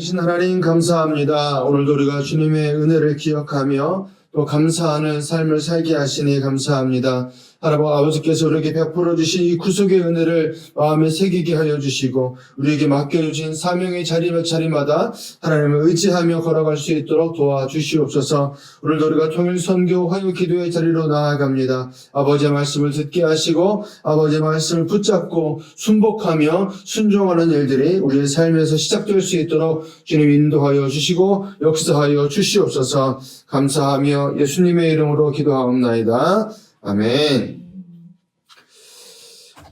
신 하나님 감사합니다. 오늘도 우리가 주님의 은혜를 기억하며 또 감사하는 삶을 살게 하시니 감사합니다. 아버지께서 우리에게 베풀어 주신 이 구속의 은혜를 마음에 새기게 하여 주시고 우리에게 맡겨주신 사명의 자리 몇 자리마다 하나님을 의지하며 걸어갈 수 있도록 도와주시옵소서. 오늘도 우리가 통일 선교 화요 기도의 자리로 나아갑니다. 아버지의 말씀을 듣게 하시고 아버지의 말씀을 붙잡고 순복하며 순종하는 일들이 우리의 삶에서 시작될 수 있도록 주님 인도하여 주시고 역사하여 주시옵소서. 감사하며 예수님의 이름으로 기도하옵나이다. 아멘.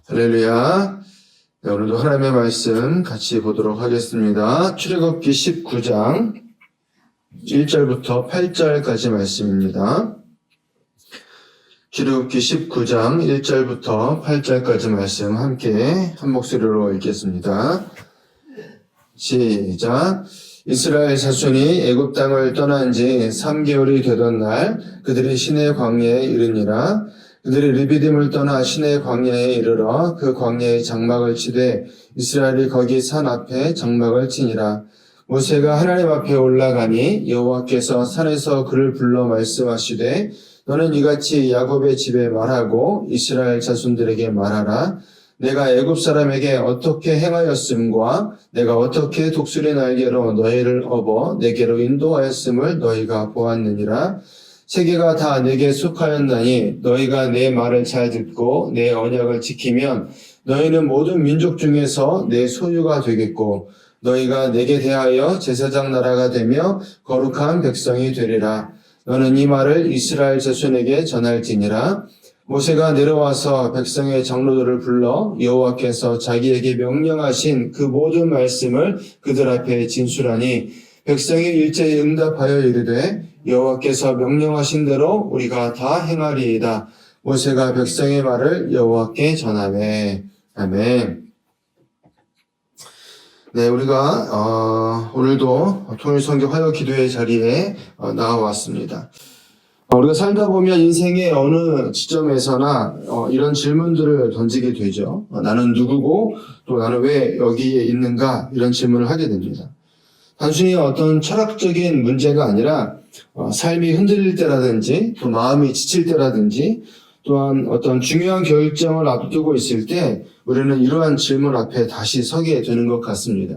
할렐루야. 네, 오늘도 하나님의 말씀 같이 보도록 하겠습니다. 출애굽기 19장 1절부터 8절까지 말씀입니다. 출애굽기 19장 1절부터 8절까지 말씀 함께 한 목소리로 읽겠습니다. 시작. 이스라엘 자손이 애굽 땅을 떠난 지 3개월이 되던 날 그들이 시내 광야에 이르니라. 그들이 르비딤을 떠나 시내 광야에 이르러 그 광야에 장막을 치되 이스라엘이 거기 산 앞에 장막을 치니라. 모세가 하나님 앞에 올라가니 여호와께서 산에서 그를 불러 말씀하시되 너는 이같이 야곱의 집에 말하고 이스라엘 자손들에게 말하라. 내가 애굽 사람에게 어떻게 행하였음과 내가 어떻게 독수리 날개로 너희를 업어 내게로 인도하였음을 너희가 보았느니라. 세계가 다 내게 속하였나니 너희가 내 말을 잘 듣고 내 언약을 지키면 너희는 모든 민족 중에서 내 소유가 되겠고 너희가 내게 대하여 제사장 나라가 되며 거룩한 백성이 되리라. 너는 이 말을 이스라엘 자손에게 전할지니라. 모세가 내려와서 백성의 장로들을 불러 여호와께서 자기에게 명령하신 그 모든 말씀을 그들 앞에 진술하니 백성이 일제히 응답하여 이르되 여호와께서 명령하신 대로 우리가 다 행하리이다. 모세가 백성의 말을 여호와께 전하매. 아멘. 네, 우리가 오늘도 통일선교 화요 기도의 자리에 나와왔습니다. 우리가 살다 보면 인생의 어느 지점에서나 이런 질문들을 던지게 되죠. 나는 누구고 또 나는 왜 여기에 있는가 이런 질문을 하게 됩니다. 단순히 어떤 철학적인 문제가 아니라 삶이 흔들릴 때라든지 또 마음이 지칠 때라든지 또한 어떤 중요한 결정을 앞두고 있을 때 우리는 이러한 질문 앞에 다시 서게 되는 것 같습니다.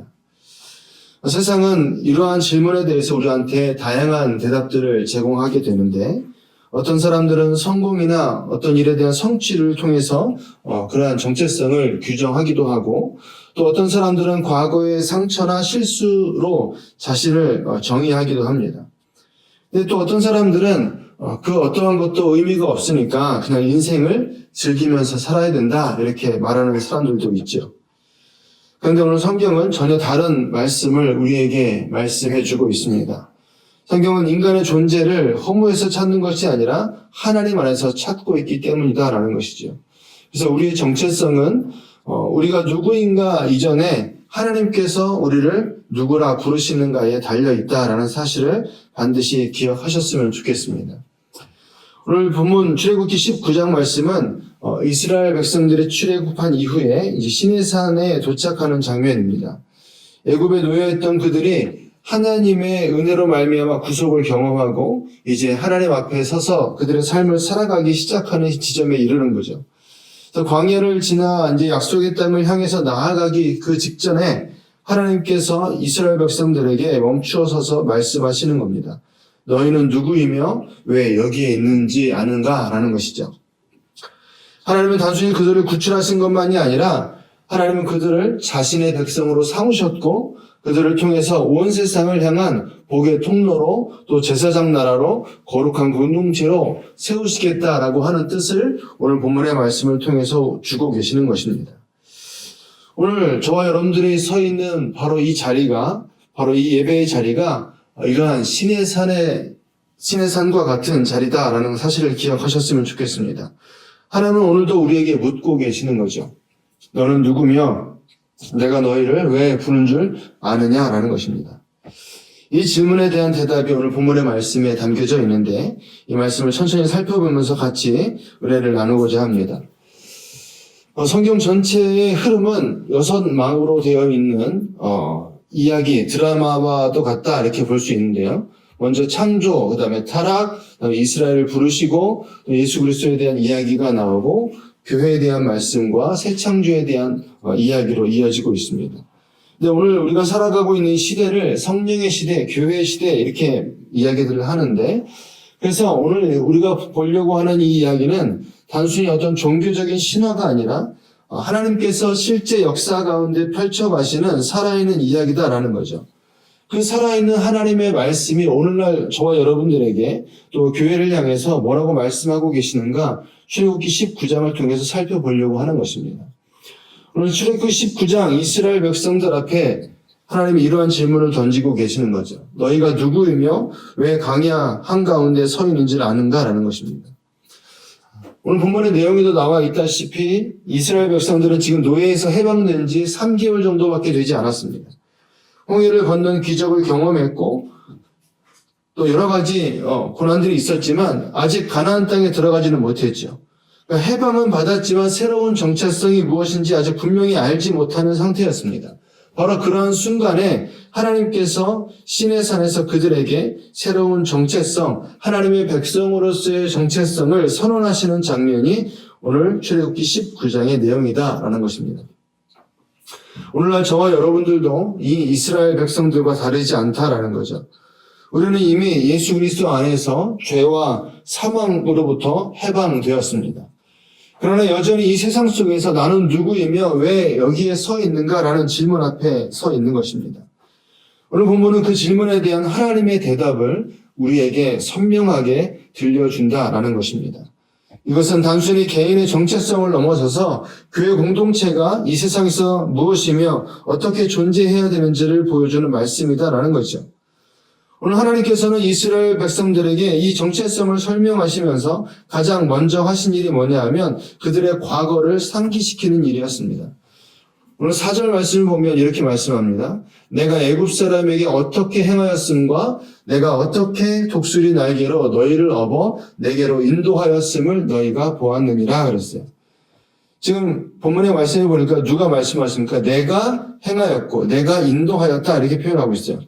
세상은 이러한 질문에 대해서 우리한테 다양한 대답들을 제공하게 되는데 어떤 사람들은 성공이나 어떤 일에 대한 성취를 통해서 그러한 정체성을 규정하기도 하고 또 어떤 사람들은 과거의 상처나 실수로 자신을 정의하기도 합니다. 근데 또 어떤 사람들은 그 어떠한 것도 의미가 없으니까 그냥 인생을 즐기면서 살아야 된다 이렇게 말하는 사람들도 있죠. 그런데 오늘 성경은 전혀 다른 말씀을 우리에게 말씀해주고 있습니다. 성경은 인간의 존재를 허무에서 찾는 것이 아니라 하나님 안에서 찾고 있기 때문이다라는 것이죠. 그래서 우리의 정체성은 우리가 누구인가 이전에 하나님께서 우리를 누구라 부르시는가에 달려있다라는 사실을 반드시 기억하셨으면 좋겠습니다. 오늘 본문 출애굽기 19장 말씀은 이스라엘 백성들이 출애굽한 이후에 이제 시내산에 도착하는 장면입니다. 애굽에 놓여있던 그들이 하나님의 은혜로 말미암아 구속을 경험하고 이제 하나님 앞에 서서 그들의 삶을 살아가기 시작하는 지점에 이르는 거죠. 그래서 광야를 지나 이제 약속의 땅을 향해서 나아가기 그 직전에 하나님께서 이스라엘 백성들에게 멈추어 서서 말씀하시는 겁니다. 너희는 누구이며 왜 여기에 있는지 아는가라는 것이죠. 하나님은 단순히 그들을 구출하신 것만이 아니라 하나님은 그들을 자신의 백성으로 삼으셨고 그들을 통해서 온 세상을 향한 복의 통로로 또 제사장 나라로 거룩한 공동체로 세우시겠다라고 하는 뜻을 오늘 본문의 말씀을 통해서 주고 계시는 것입니다. 오늘 저와 여러분들이 서 있는 바로 이 자리가 바로 이 예배의 자리가 이러한 시내산과 같은 자리다라는 사실을 기억하셨으면 좋겠습니다. 하나님은 오늘도 우리에게 묻고 계시는 거죠. 너는 누구며 내가 너희를 왜 부른 줄 아느냐라는 것입니다. 이 질문에 대한 대답이 오늘 본문의 말씀에 담겨져 있는데 이 말씀을 천천히 살펴보면서 같이 은혜를 나누고자 합니다. 성경 전체의 흐름은 6망으로 되어 있는 이야기, 드라마와도 같다 이렇게 볼 수 있는데요. 먼저 창조, 그 다음에 타락, 그다음에 이스라엘을 부르시고 예수 그리스도에 대한 이야기가 나오고 교회에 대한 말씀과 새 창조에 대한 이야기로 이어지고 있습니다. 근데 오늘 우리가 살아가고 있는 시대를 성령의 시대, 교회의 시대 이렇게 이야기들을 하는데, 그래서 오늘 우리가 보려고 하는 이 이야기는 단순히 어떤 종교적인 신화가 아니라 하나님께서 실제 역사 가운데 펼쳐가시는 살아있는 이야기다라는 거죠. 그 살아있는 하나님의 말씀이 오늘날 저와 여러분들에게 또 교회를 향해서 뭐라고 말씀하고 계시는가 출애굽기 19장을 통해서 살펴보려고 하는 것입니다. 오늘 출애굽기 19장 이스라엘 백성들 앞에 하나님이 이러한 질문을 던지고 계시는 거죠. 너희가 누구이며 왜 강야 한가운데 서 있는지를 아는가라는 것입니다. 오늘 본문의 내용에도 나와 있다시피 이스라엘 백성들은 지금 노예에서 해방된 지 3개월 정도밖에 되지 않았습니다. 홍해를 건넌 기적을 경험했고 또 여러 가지 고난들이 있었지만 아직 가나안 땅에 들어가지는 못했죠. 그러니까 해방은 받았지만 새로운 정체성이 무엇인지 아직 분명히 알지 못하는 상태였습니다. 바로 그러한 순간에 하나님께서 시내산에서 그들에게 새로운 정체성, 하나님의 백성으로서의 정체성을 선언하시는 장면이 오늘 출애굽기 19장의 내용이다라는 것입니다. 오늘날 저와 여러분들도 이 이스라엘 백성들과 다르지 않다라는 거죠. 우리는 이미 예수 그리스도 안에서 죄와 사망으로부터 해방되었습니다. 그러나 여전히 이 세상 속에서 나는 누구이며 왜 여기에 서 있는가라는 질문 앞에 서 있는 것입니다. 오늘 본문은 그 질문에 대한 하나님의 대답을 우리에게 선명하게 들려준다라는 것입니다. 이것은 단순히 개인의 정체성을 넘어서서 교회 공동체가 이 세상에서 무엇이며 어떻게 존재해야 되는지를 보여주는 말씀이다라는 거죠. 오늘 하나님께서는 이스라엘 백성들에게 이 정체성을 설명하시면서 가장 먼저 하신 일이 뭐냐 하면 그들의 과거를 상기시키는 일이었습니다. 오늘 4절 말씀을 보면 이렇게 말씀합니다. 내가 애굽 사람에게 어떻게 행하였음과 내가 어떻게 독수리 날개로 너희를 업어 내게로 인도하였음을 너희가 보았느니라 그랬어요. 지금 본문의 말씀을 보니까 누가 말씀하십니까? 내가 행하였고 내가 인도하였다 이렇게 표현하고 있어요.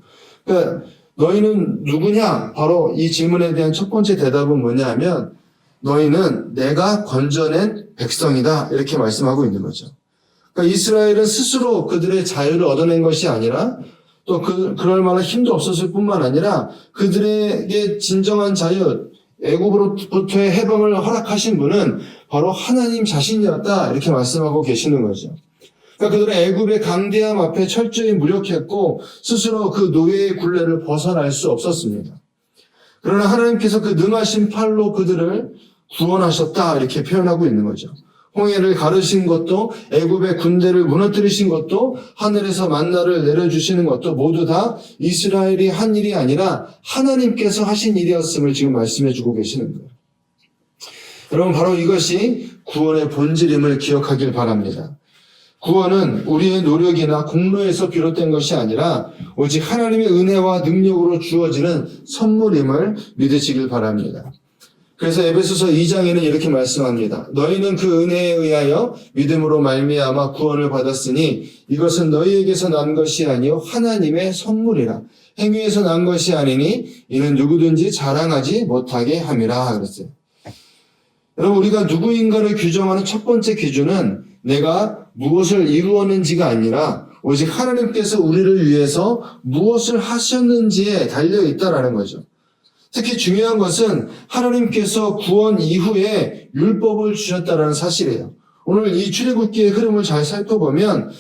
그러니까 너희는 누구냐? 바로 이 질문에 대한 첫 번째 대답은 뭐냐 하면 너희는 내가 건져낸 백성이다 이렇게 말씀하고 있는 거죠. 그러니까 이스라엘은 스스로 그들의 자유를 얻어낸 것이 아니라 또 그럴 만한 힘도 없었을 뿐만 아니라 그들에게 진정한 자유, 애굽으로부터의 해방을 허락하신 분은 바로 하나님 자신이었다 이렇게 말씀하고 계시는 거죠. 그러니까 그들은 애굽의 강대함 앞에 철저히 무력했고 스스로 그 노예의 굴레를 벗어날 수 없었습니다. 그러나 하나님께서 그 능하신 팔로 그들을 구원하셨다 이렇게 표현하고 있는 거죠. 홍해를 가르신 것도 애굽의 군대를 무너뜨리신 것도 하늘에서 만나를 내려주시는 것도 모두 다 이스라엘이 한 일이 아니라 하나님께서 하신 일이었음을 지금 말씀해 주고 계시는 거예요. 여러분 바로 이것이 구원의 본질임을 기억하길 바랍니다. 구원은 우리의 노력이나 공로에서 비롯된 것이 아니라 오직 하나님의 은혜와 능력으로 주어지는 선물임을 믿으시길 바랍니다. 그래서 에베소서 2장에는 이렇게 말씀합니다. 너희는 그 은혜에 의하여 믿음으로 말미암아 구원을 받았으니 이것은 너희에게서 난 것이 아니요 하나님의 선물이라. 행위에서 난 것이 아니니 이는 누구든지 자랑하지 못하게 함이라 그랬어요. 여러분 우리가 누구인가를 규정하는 첫 번째 기준은 내가 무엇을 이루었는지가 아니라 오직 하나님께서 우리를 위해서 무엇을 하셨는지에 달려있다라는 거죠. 특히 중요한 것은 하나님께서 구원 이후에 율법을 주셨다라는 사실이에요. 오늘 이 출애굽기의 흐름을 잘 살펴보면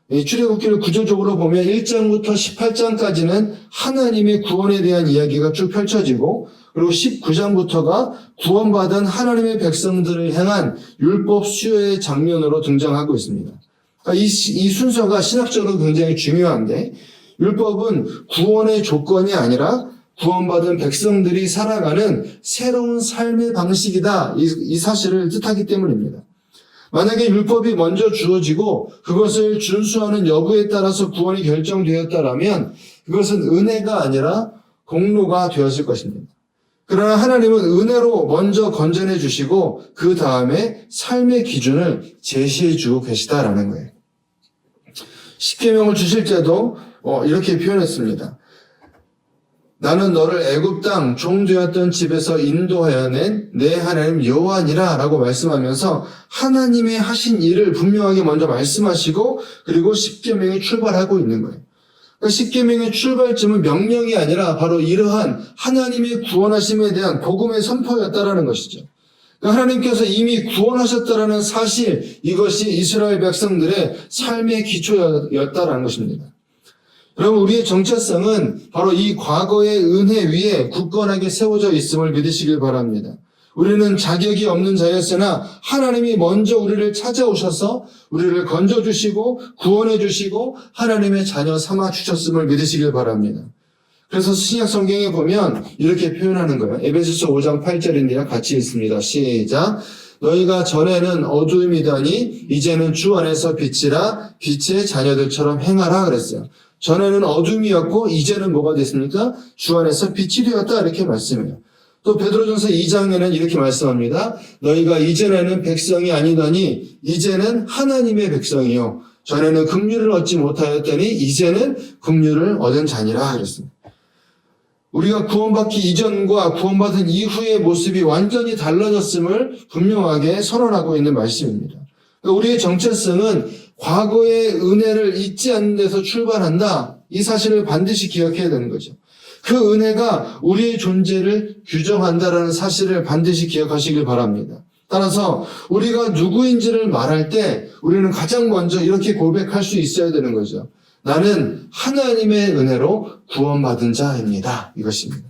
이 출애굽기를 구조적으로 보면 1장부터 18장까지는 하나님의 구원에 대한 이야기가 쭉 펼쳐지고 그리고 19장부터가 구원받은 하나님의 백성들을 향한 율법 수여의 장면으로 등장하고 있습니다. 그러니까 이 순서가 신학적으로 굉장히 중요한데 율법은 구원의 조건이 아니라 구원받은 백성들이 살아가는 새로운 삶의 방식이다. 이 사실을 뜻하기 때문입니다. 만약에 율법이 먼저 주어지고 그것을 준수하는 여부에 따라서 구원이 결정되었다라면 그것은 은혜가 아니라 공로가 되었을 것입니다. 그러나 하나님은 은혜로 먼저 건전해 주시고 그 다음에 삶의 기준을 제시해 주고 계시다라는 거예요. 십계명을 주실 때도 이렇게 표현했습니다. 나는 너를 애굽 땅 종되었던 집에서 인도하여 낸 내 하나님 여호와니라 라고 말씀하면서 하나님의 하신 일을 분명하게 먼저 말씀하시고 그리고 십계명에 출발하고 있는 거예요. 그러니까 십계명의 출발점은 명령이 아니라 바로 이러한 하나님의 구원하심에 대한 복음의 선포였다라는 것이죠. 그러니까 하나님께서 이미 구원하셨다라는 사실, 이것이 이스라엘 백성들의 삶의 기초였다라는 것입니다. 여러분, 우리의 정체성은 바로 이 과거의 은혜 위에 굳건하게 세워져 있음을 믿으시길 바랍니다. 우리는 자격이 없는 자였으나 하나님이 먼저 우리를 찾아오셔서 우리를 건져주시고 구원해주시고 하나님의 자녀 삼아주셨음을 믿으시길 바랍니다. 그래서 신약 성경에 보면 이렇게 표현하는 거예요. 에베소서 5장 8절인데요. 같이 읽습니다. 시작. 너희가 전에는 어두움이더니 이제는 주 안에서 빛이라 빛의 자녀들처럼 행하라 그랬어요. 전에는 어둠이었고 이제는 뭐가 됐습니까? 주 안에서 빛이 되었다 이렇게 말씀해요. 또 베드로전서 2장에는 이렇게 말씀합니다. 너희가 이전에는 백성이 아니더니 이제는 하나님의 백성이요. 전에는 긍휼을 얻지 못하였더니 이제는 긍휼을 얻은 자니라 그랬습니다. 우리가 구원받기 이전과 구원받은 이후의 모습이 완전히 달라졌음을 분명하게 선언하고 있는 말씀입니다. 우리의 정체성은 과거의 은혜를 잊지 않는 데서 출발한다. 이 사실을 반드시 기억해야 되는 거죠. 그 은혜가 우리의 존재를 규정한다라는 사실을 반드시 기억하시길 바랍니다. 따라서 우리가 누구인지를 말할 때 우리는 가장 먼저 이렇게 고백할 수 있어야 되는 거죠. 나는 하나님의 은혜로 구원받은 자입니다. 이것입니다.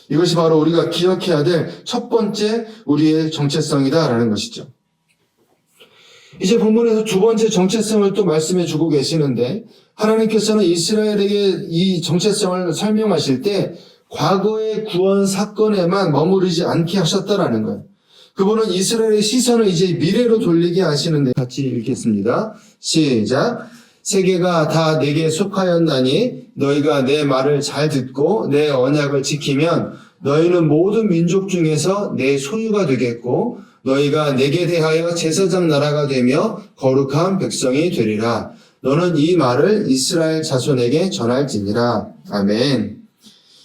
이것이 바로 우리가 기억해야 될 첫 번째 우리의 정체성이다라는 것이죠. 이제 본문에서 두 번째 정체성을 또 말씀해 주고 계시는데 하나님께서는 이스라엘에게 이 정체성을 설명하실 때 과거의 구원 사건에만 머무르지 않게 하셨다라는 거예요. 그분은 이스라엘의 시선을 이제 미래로 돌리게 하시는데 같이 읽겠습니다. 시작. 세계가 다 내게 속하였나니 너희가 내 말을 잘 듣고 내 언약을 지키면 너희는 모든 민족 중에서 내 소유가 되겠고 너희가 내게 대하여 제사장 나라가 되며 거룩한 백성이 되리라. 너는 이 말을 이스라엘 자손에게 전할지니라. 아멘.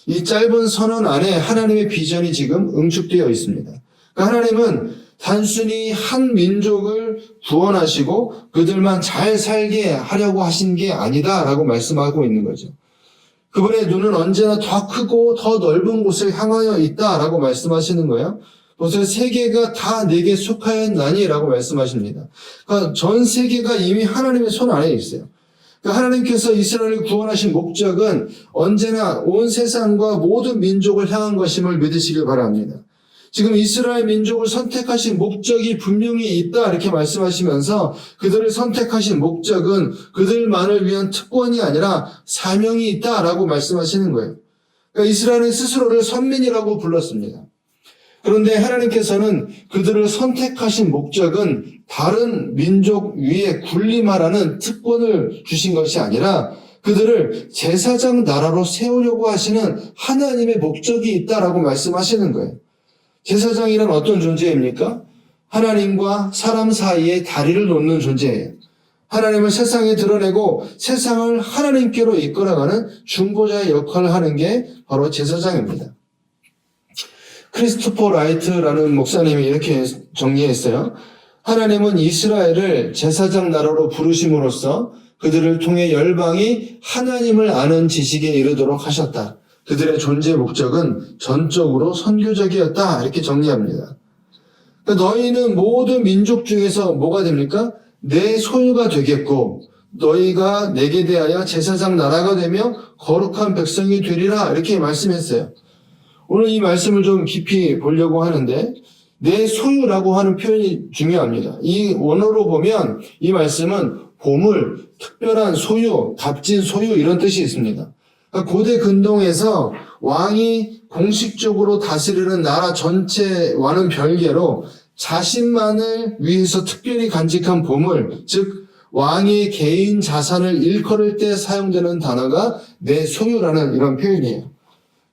이 짧은 선언 안에 하나님의 비전이 지금 응축되어 있습니다. 그러니까 하나님은 단순히 한 민족을 구원하시고 그들만 잘 살게 하려고 하신 게 아니다라고 말씀하고 있는 거죠. 그분의 눈은 언제나 더 크고 더 넓은 곳을 향하여 있다라고 말씀하시는 거예요. 보세요. 세계가 다 내게 속하였나니라고 말씀하십니다. 그러니까 전 세계가 이미 하나님의 손 안에 있어요. 그러니까 하나님께서 이스라엘을 구원하신 목적은 언제나 온 세상과 모든 민족을 향한 것임을 믿으시길 바랍니다. 지금 이스라엘 민족을 선택하신 목적이 분명히 있다 이렇게 말씀하시면서 그들을 선택하신 목적은 그들만을 위한 특권이 아니라 사명이 있다라고 말씀하시는 거예요. 그러니까 이스라엘은 스스로를 선민이라고 불렀습니다. 그런데 하나님께서는 그들을 선택하신 목적은 다른 민족 위에 군림하라는 특권을 주신 것이 아니라 그들을 제사장 나라로 세우려고 하시는 하나님의 목적이 있다라고 말씀하시는 거예요. 제사장이란 어떤 존재입니까? 하나님과 사람 사이에 다리를 놓는 존재예요. 하나님을 세상에 드러내고 세상을 하나님께로 이끌어가는 중보자의 역할을 하는 게 바로 제사장입니다. 크리스토퍼 라이트라는 목사님이 이렇게 정리했어요. 하나님은 이스라엘을 제사장 나라로 부르심으로써 그들을 통해 열방이 하나님을 아는 지식에 이르도록 하셨다. 그들의 존재 목적은 전적으로 선교적이었다. 이렇게 정리합니다. 그러니까 너희는 모든 민족 중에서 뭐가 됩니까? 내 소유가 되겠고 너희가 내게 대하여 제사장 나라가 되며 거룩한 백성이 되리라. 이렇게 말씀했어요. 오늘 이 말씀을 좀 깊이 보려고 하는데 내 소유라고 하는 표현이 중요합니다. 이 원어로 보면 이 말씀은 보물, 특별한 소유, 값진 소유 이런 뜻이 있습니다. 그러니까 고대 근동에서 왕이 공식적으로 다스리는 나라 전체와는 별개로 자신만을 위해서 특별히 간직한 보물, 즉 왕의 개인 자산을 일컬을 때 사용되는 단어가 내 소유라는 이런 표현이에요.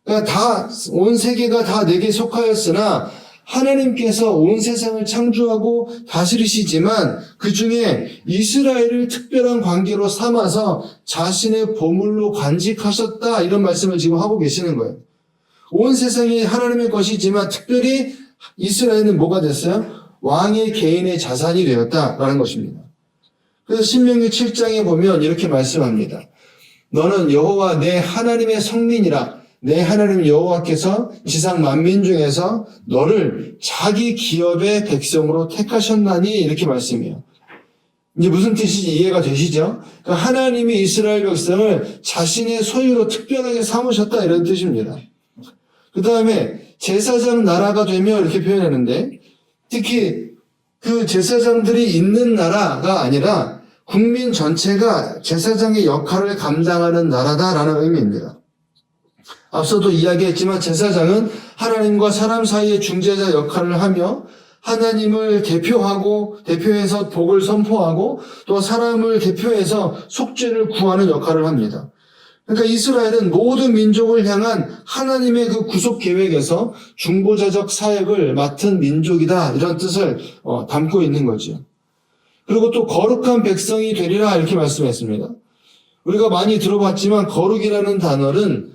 그러니까 온 세계가 다 내게 속하였으나 하나님께서 온 세상을 창조하고 다스리시지만 그 중에 이스라엘을 특별한 관계로 삼아서 자신의 보물로 간직하셨다, 이런 말씀을 지금 하고 계시는 거예요. 온 세상이 하나님의 것이지만 특별히 이스라엘은 뭐가 됐어요? 왕의 개인의 자산이 되었다라는 것입니다. 그래서 신명기 7장에 보면 이렇게 말씀합니다. 너는 여호와 내 하나님의 성민이라. 내 하나님 여호와께서 지상 만민 중에서 너를 자기 기업의 백성으로 택하셨나니, 이렇게 말씀해요. 이제 무슨 뜻인지 이해가 되시죠? 그러니까 하나님이 이스라엘 백성을 자신의 소유로 특별하게 삼으셨다, 이런 뜻입니다. 그 다음에 제사장 나라가 되며 이렇게 표현하는데, 특히 그 제사장들이 있는 나라가 아니라 국민 전체가 제사장의 역할을 감당하는 나라다라는 의미입니다. 앞서도 이야기했지만 제사장은 하나님과 사람 사이의 중재자 역할을 하며 하나님을 대표해서 복을 선포하고 또 사람을 대표해서 속죄를 구하는 역할을 합니다. 그러니까 이스라엘은 모든 민족을 향한 하나님의 그 구속 계획에서 중보자적 사역을 맡은 민족이다, 이런 뜻을 담고 있는 거죠. 그리고 또 거룩한 백성이 되리라, 이렇게 말씀했습니다. 우리가 많이 들어봤지만 거룩이라는 단어는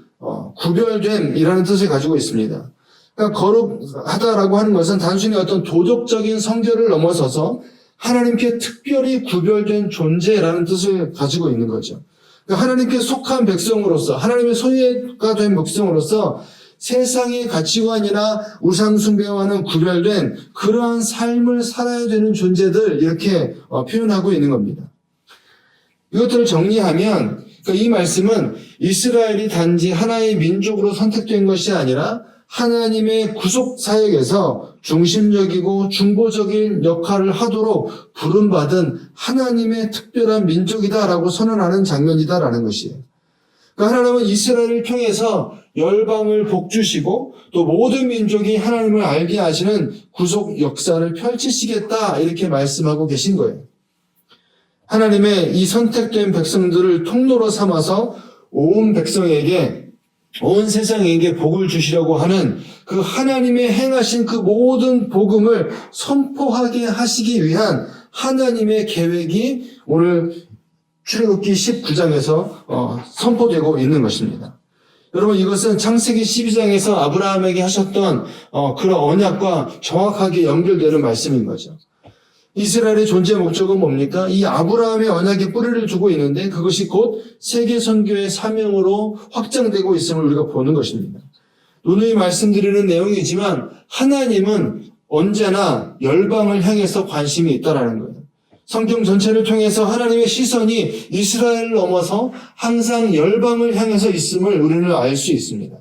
구별됨이라는 뜻을 가지고 있습니다. 그러니까 거룩하다라고 하는 것은 단순히 어떤 도덕적인 성결을 넘어서서 하나님께 특별히 구별된 존재라는 뜻을 가지고 있는 거죠. 그러니까 하나님께 속한 백성으로서, 하나님의 소유가 된 백성으로서 세상의 가치관이나 우상 숭배와는 구별된 그러한 삶을 살아야 되는 존재들, 이렇게 표현하고 있는 겁니다. 이것들을 정리하면 이 말씀은 이스라엘이 단지 하나의 민족으로 선택된 것이 아니라 하나님의 구속 사역에서 중심적이고 중보적인 역할을 하도록 부름받은 하나님의 특별한 민족이다라고 선언하는 장면이다라는 것이에요. 그러니까 하나님은 이스라엘을 통해서 열방을 복주시고 또 모든 민족이 하나님을 알게 하시는 구속 역사를 펼치시겠다, 이렇게 말씀하고 계신 거예요. 하나님의 이 선택된 백성들을 통로로 삼아서 온 백성에게, 온 세상에게 복을 주시려고 하는 그 하나님의 행하신 그 모든 복음을 선포하게 하시기 위한 하나님의 계획이 오늘 출애굽기 19장에서 선포되고 있는 것입니다. 여러분, 이것은 창세기 12장에서 아브라함에게 하셨던 그런 언약과 정확하게 연결되는 말씀인 거죠. 이스라엘의 존재 목적은 뭡니까? 이 아브라함의 언약에 뿌리를 두고 있는데 그것이 곧 세계 선교의 사명으로 확장되고 있음을 우리가 보는 것입니다. 누누이 말씀드리는 내용이지만 하나님은 언제나 열방을 향해서 관심이 있다라는 거예요. 성경 전체를 통해서 하나님의 시선이 이스라엘을 넘어서 항상 열방을 향해서 있음을 우리는 알 수 있습니다.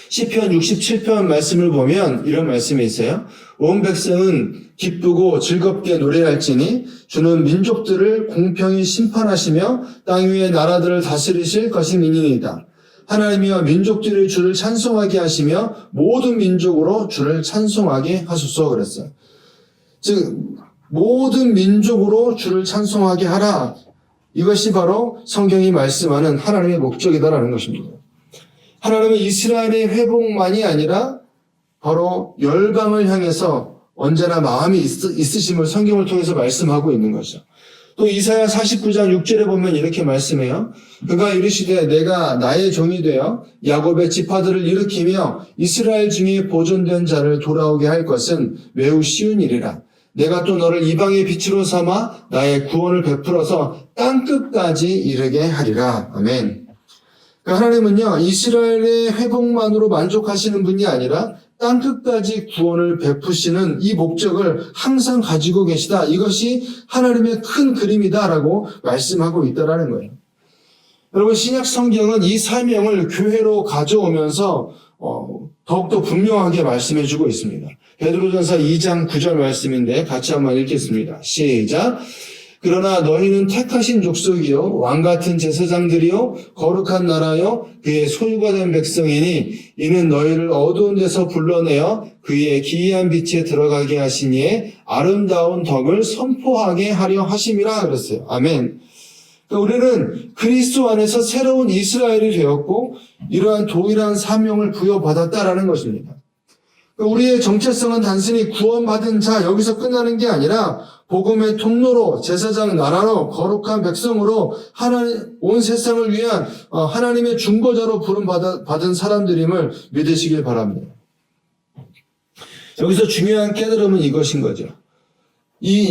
시편 67편 말씀을 보면 이런 말씀이 있어요. 온 백성은 기쁘고 즐겁게 노래할지니 주는 민족들을 공평히 심판하시며 땅 위의 나라들을 다스리실 것임이니이다. 하나님이여 민족들이 주를 찬송하게 하시며 모든 민족으로 주를 찬송하게 하소서, 그랬어요. 즉 모든 민족으로 주를 찬송하게 하라. 이것이 바로 성경이 말씀하는 하나님의 목적이다라는 것입니다. 하나님은 이스라엘의 회복만이 아니라 바로 열방을 향해서 언제나 마음이 있으심을 성경을 통해서 말씀하고 있는 거죠. 또 이사야 49장 6절에 보면 이렇게 말씀해요. 그가 이르시되 내가 나의 종이 되어 야곱의 지파들을 일으키며 이스라엘 중에 보존된 자를 돌아오게 할 것은 매우 쉬운 일이라. 내가 또 너를 이방의 빛으로 삼아 나의 구원을 베풀어서 땅끝까지 이르게 하리라. 아멘. 그러니까 하나님은요, 이스라엘의 회복만으로 만족하시는 분이 아니라 땅끝까지 구원을 베푸시는 이 목적을 항상 가지고 계시다. 이것이 하나님의 큰 그림이다라고 말씀하고 있다라는 거예요. 여러분, 신약 성경은 이 사명을 교회로 가져오면서 더욱더 분명하게 말씀해주고 있습니다. 베드로전서 2장 9절 말씀인데 같이 한번 읽겠습니다. 시작. 그러나 너희는 택하신 족속이요 왕같은 제사장들이요 거룩한 나라요 그의 소유가 된 백성이니 이는 너희를 어두운 데서 불러내어 그의 기이한 빛에 들어가게 하시니에 아름다운 덕을 선포하게 하려 하심이라 그랬어요. 아멘. 그러니까 우리는 그리스도 안에서 새로운 이스라엘이 되었고 이러한 동일한 사명을 부여받았다라는 것입니다. 우리의 정체성은 단순히 구원받은 자 여기서 끝나는 게 아니라 복음의 통로로 제사장 나라로 거룩한 백성으로 온 세상을 위한 하나님의 중보자로 부름받은 사람들임을 믿으시길 바랍니다. 여기서 중요한 깨달음은 이것인 거죠.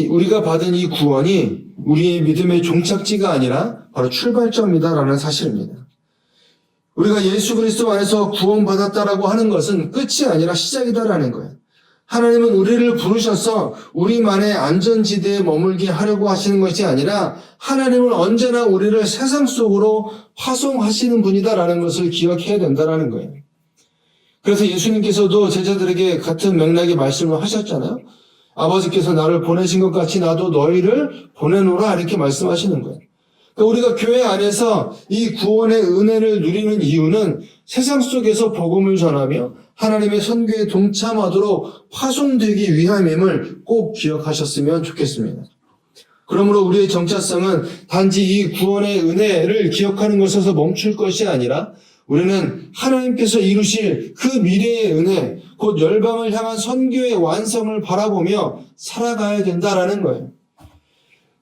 우리가 받은 이 구원이 우리의 믿음의 종착지가 아니라 바로 출발점이다라는 사실입니다. 우리가 예수 그리스도 안에서 구원받았다라고 하는 것은 끝이 아니라 시작이다라는 거예요. 하나님은 우리를 부르셔서 우리만의 안전지대에 머물게 하려고 하시는 것이 아니라 하나님은 언제나 우리를 세상 속으로 파송하시는 분이다라는 것을 기억해야 된다라는 거예요. 그래서 예수님께서도 제자들에게 같은 맥락의 말씀을 하셨잖아요. 아버지께서 나를 보내신 것 같이 나도 너희를 보내노라 이렇게 말씀하시는 거예요. 우리가 교회 안에서 이 구원의 은혜를 누리는 이유는 세상 속에서 복음을 전하며 하나님의 선교에 동참하도록 파송되기 위함임을 꼭 기억하셨으면 좋겠습니다. 그러므로 우리의 정체성은 단지 이 구원의 은혜를 기억하는 것에서 멈출 것이 아니라 우리는 하나님께서 이루실 그 미래의 은혜, 곧 열방을 향한 선교의 완성을 바라보며 살아가야 된다라는 거예요.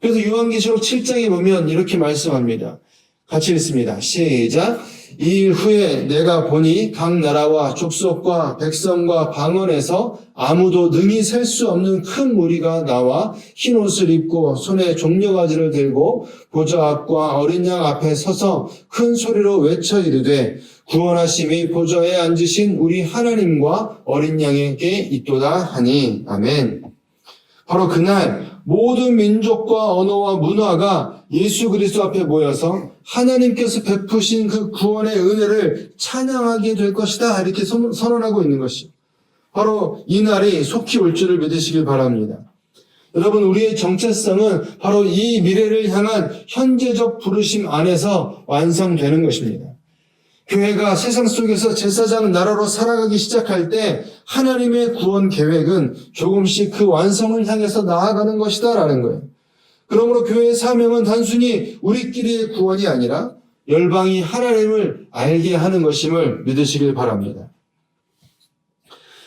그래서 요한계시록 7장에 보면 이렇게 말씀합니다. 같이 읽습니다. 시작. 이 일 후에 내가 보니 각 나라와 족속과 백성과 방언에서 아무도 능히 셀 수 없는 큰 무리가 나와 흰 옷을 입고 손에 종려가지를 들고 보좌 앞과 어린 양 앞에 서서 큰 소리로 외쳐 이르되 구원하심이 보좌에 앉으신 우리 하나님과 어린 양에게 있도다 하니. 아멘. 바로 그날 모든 민족과 언어와 문화가 예수 그리스도 앞에 모여서 하나님께서 베푸신 그 구원의 은혜를 찬양하게 될 것이다 이렇게 선언하고 있는 것이죠. 바로 이 날이 속히 올 줄을 믿으시길 바랍니다. 여러분, 우리의 정체성은 바로 이 미래를 향한 현재적 부르심 안에서 완성되는 것입니다. 교회가 세상 속에서 제사장 나라로 살아가기 시작할 때 하나님의 구원 계획은 조금씩 그 완성을 향해서 나아가는 것이다라는 거예요. 그러므로 교회의 사명은 단순히 우리끼리의 구원이 아니라 열방이 하나님을 알게 하는 것임을 믿으시길 바랍니다.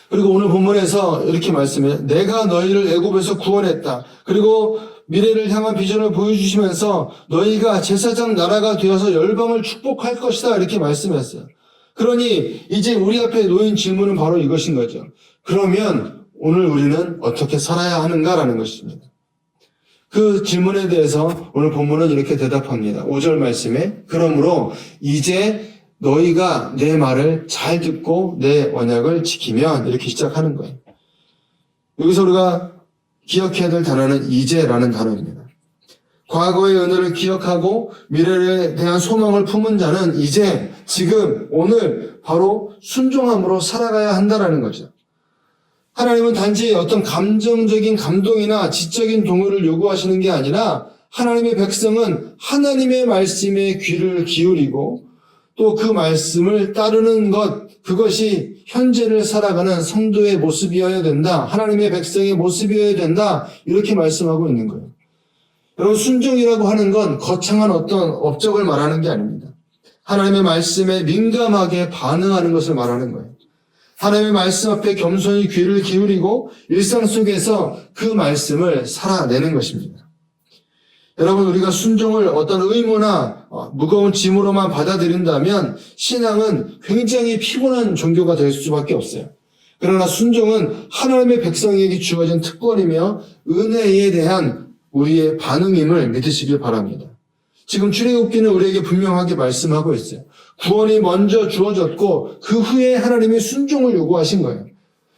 그리고 오늘 본문에서 이렇게 말씀해요. 내가 너희를 애굽에서 구원했다. 그리고 미래를 향한 비전을 보여주시면서 너희가 제사장 나라가 되어서 열방을 축복할 것이다 이렇게 말씀했어요. 그러니 이제 우리 앞에 놓인 질문은 바로 이것인 거죠. 그러면 오늘 우리는 어떻게 살아야 하는가라는 것입니다. 그 질문에 대해서 오늘 본문은 이렇게 대답합니다. 5절 말씀에 그러므로 이제 너희가 내 말을 잘 듣고 내 언약을 지키면 이렇게 시작하는 거예요. 여기서 우리가 기억해야 될 단어는 이제라는 단어입니다. 과거의 은혜를 기억하고 미래에 대한 소망을 품은 자는 이제, 지금, 오늘 바로 순종함으로 살아가야 한다는 거죠. 하나님은 단지 어떤 감정적인 감동이나 지적인 동요를 요구하시는 게 아니라 하나님의 백성은 하나님의 말씀에 귀를 기울이고 또 그 말씀을 따르는 것, 그것이 현재를 살아가는 성도의 모습이어야 된다. 하나님의 백성의 모습이어야 된다. 이렇게 말씀하고 있는 거예요. 여러분, 순종이라고 하는 건 거창한 어떤 업적을 말하는 게 아닙니다. 하나님의 말씀에 민감하게 반응하는 것을 말하는 거예요. 하나님의 말씀 앞에 겸손히 귀를 기울이고 일상 속에서 그 말씀을 살아내는 것입니다. 여러분, 우리가 순종을 어떤 의무나 무거운 짐으로만 받아들인다면 신앙은 굉장히 피곤한 종교가 될 수밖에 없어요. 그러나 순종은 하나님의 백성에게 주어진 특권이며 은혜에 대한 우리의 반응임을 믿으시길 바랍니다. 지금 출애굽기는 우리에게 분명하게 말씀하고 있어요. 구원이 먼저 주어졌고 그 후에 하나님의 순종을 요구하신 거예요.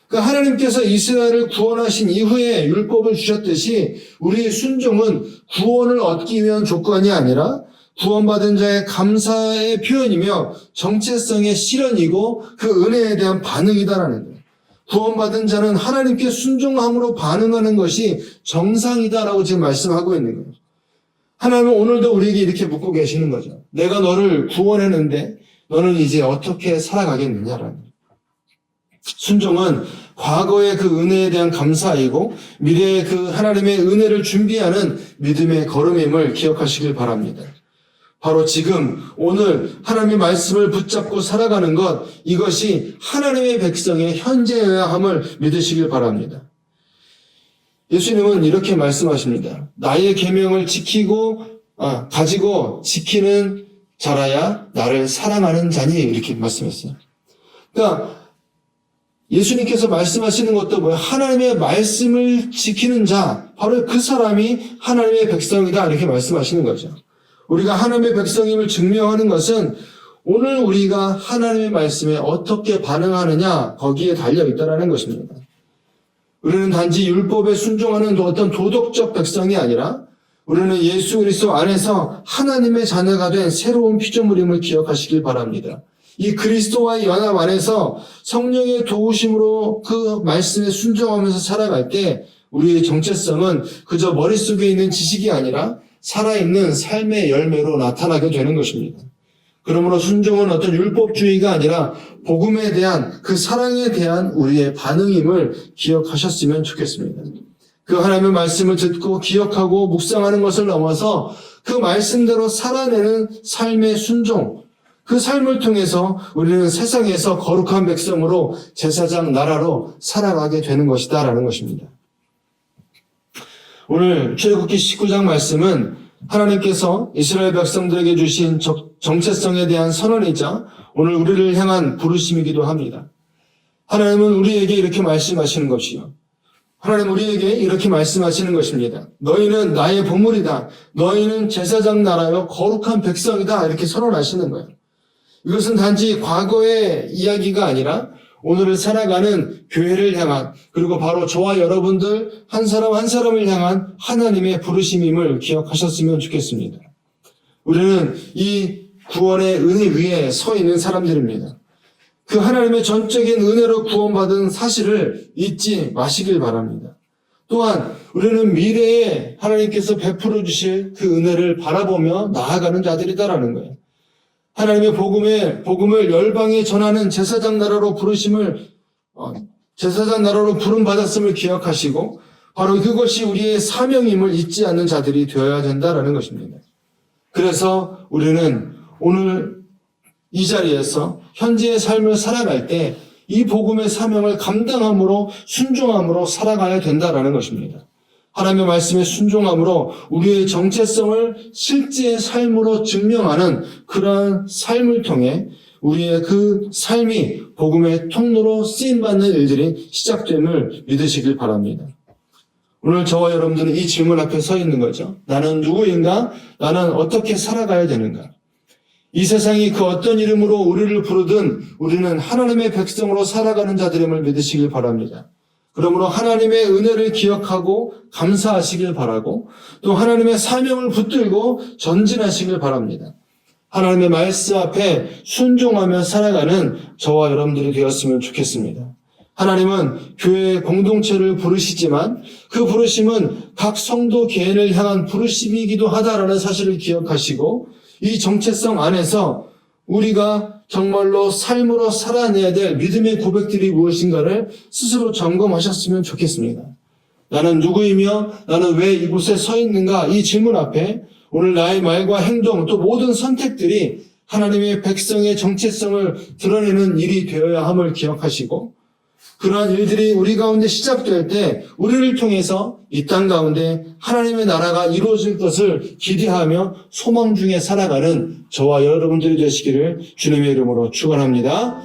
그러니까 하나님께서 이스라엘을 구원하신 이후에 율법을 주셨듯이 우리의 순종은 구원을 얻기 위한 조건이 아니라 구원받은 자의 감사의 표현이며 정체성의 실현이고 그 은혜에 대한 반응이다라는 거예요. 구원받은 자는 하나님께 순종함으로 반응하는 것이 정상이다라고 지금 말씀하고 있는 거예요. 하나님은 오늘도 우리에게 이렇게 묻고 계시는 거죠. 내가 너를 구원했는데 너는 이제 어떻게 살아가겠느냐라는 거예요. 순종은 과거의 그 은혜에 대한 감사이고 미래의 그 하나님의 은혜를 준비하는 믿음의 걸음임을 기억하시길 바랍니다. 바로 지금 오늘 하나님의 말씀을 붙잡고 살아가는 것, 이것이 하나님의 백성의 현재여야 함을 믿으시길 바랍니다. 예수님은 이렇게 말씀하십니다. 나의 계명을 가지고 지키는 자라야 나를 사랑하는 자니, 이렇게 말씀했어요. 그러니까 예수님께서 말씀하시는 것도 뭐예요? 하나님의 말씀을 지키는 자, 바로 그 사람이 하나님의 백성이다, 이렇게 말씀하시는 거죠. 우리가 하나님의 백성임을 증명하는 것은 오늘 우리가 하나님의 말씀에 어떻게 반응하느냐, 거기에 달려있다는 것입니다. 우리는 단지 율법에 순종하는 어떤 도덕적 백성이 아니라 우리는 예수 그리스도 안에서 하나님의 자녀가 된 새로운 피조물임을 기억하시길 바랍니다. 이 그리스도와의 연합 안에서 성령의 도우심으로 그 말씀에 순종하면서 살아갈 때 우리의 정체성은 그저 머릿속에 있는 지식이 아니라 살아있는 삶의 열매로 나타나게 되는 것입니다. 그러므로 순종은 어떤 율법주의가 아니라 복음에 대한 그 사랑에 대한 우리의 반응임을 기억하셨으면 좋겠습니다. 그 하나님의 말씀을 듣고 기억하고 묵상하는 것을 넘어서 그 말씀대로 살아내는 삶의 순종, 그 삶을 통해서 우리는 세상에서 거룩한 백성으로 제사장 나라로 살아가게 되는 것이다라는 것입니다. 오늘 출애굽기 19장 말씀은 하나님께서 이스라엘 백성들에게 주신 정체성에 대한 선언이자 오늘 우리를 향한 부르심이기도 합니다. 하나님은 우리에게 이렇게 말씀하시는 것이요. 하나님 우리에게 이렇게 말씀하시는 것입니다. 너희는 나의 보물이다. 너희는 제사장 나라요 거룩한 백성이다. 이렇게 선언하시는 거예요. 이것은 단지 과거의 이야기가 아니라 오늘을 살아가는 교회를 향한, 그리고 바로 저와 여러분들 한 사람 한 사람을 향한 하나님의 부르심임을 기억하셨으면 좋겠습니다. 우리는 이 구원의 은혜 위에 서 있는 사람들입니다. 그 하나님의 전적인 은혜로 구원받은 사실을 잊지 마시길 바랍니다. 또한 우리는 미래에 하나님께서 베풀어 주실 그 은혜를 바라보며 나아가는 자들이다라는 거예요. 하나님의 복음을 열방에 전하는 제사장 나라로 부름받았음을 기억하시고 바로 그것이 우리의 사명임을 잊지 않는 자들이 되어야 된다라는 것입니다. 그래서 우리는 오늘 이 자리에서 현재의 삶을 살아갈 때 이 복음의 사명을 감당함으로 순종함으로 살아가야 된다라는 것입니다. 하나님의 말씀에 순종함으로 우리의 정체성을 실제의 삶으로 증명하는 그러한 삶을 통해 우리의 그 삶이 복음의 통로로 쓰임받는 일들이 시작됨을 믿으시길 바랍니다. 오늘 저와 여러분들은 이 질문 앞에 서 있는 거죠. 나는 누구인가? 나는 어떻게 살아가야 되는가? 이 세상이 그 어떤 이름으로 우리를 부르든 우리는 하나님의 백성으로 살아가는 자들임을 믿으시길 바랍니다. 그러므로 하나님의 은혜를 기억하고 감사하시길 바라고 또 하나님의 사명을 붙들고 전진하시길 바랍니다. 하나님의 말씀 앞에 순종하며 살아가는 저와 여러분들이 되었으면 좋겠습니다. 하나님은 교회 공동체를 부르시지만 그 부르심은 각 성도 개인을 향한 부르심이기도 하다라는 사실을 기억하시고 이 정체성 안에서 우리가 정말로 삶으로 살아내야 될 믿음의 고백들이 무엇인가를 스스로 점검하셨으면 좋겠습니다. 나는 누구이며 나는 왜 이곳에 서 있는가? 이 질문 앞에 오늘 나의 말과 행동 또 모든 선택들이 하나님의 백성의 정체성을 드러내는 일이 되어야 함을 기억하시고 그러한 일들이 우리 가운데 시작될 때 우리를 통해서 이 땅 가운데 하나님의 나라가 이루어질 것을 기대하며 소망 중에 살아가는 저와 여러분들이 되시기를 주님의 이름으로 축원합니다.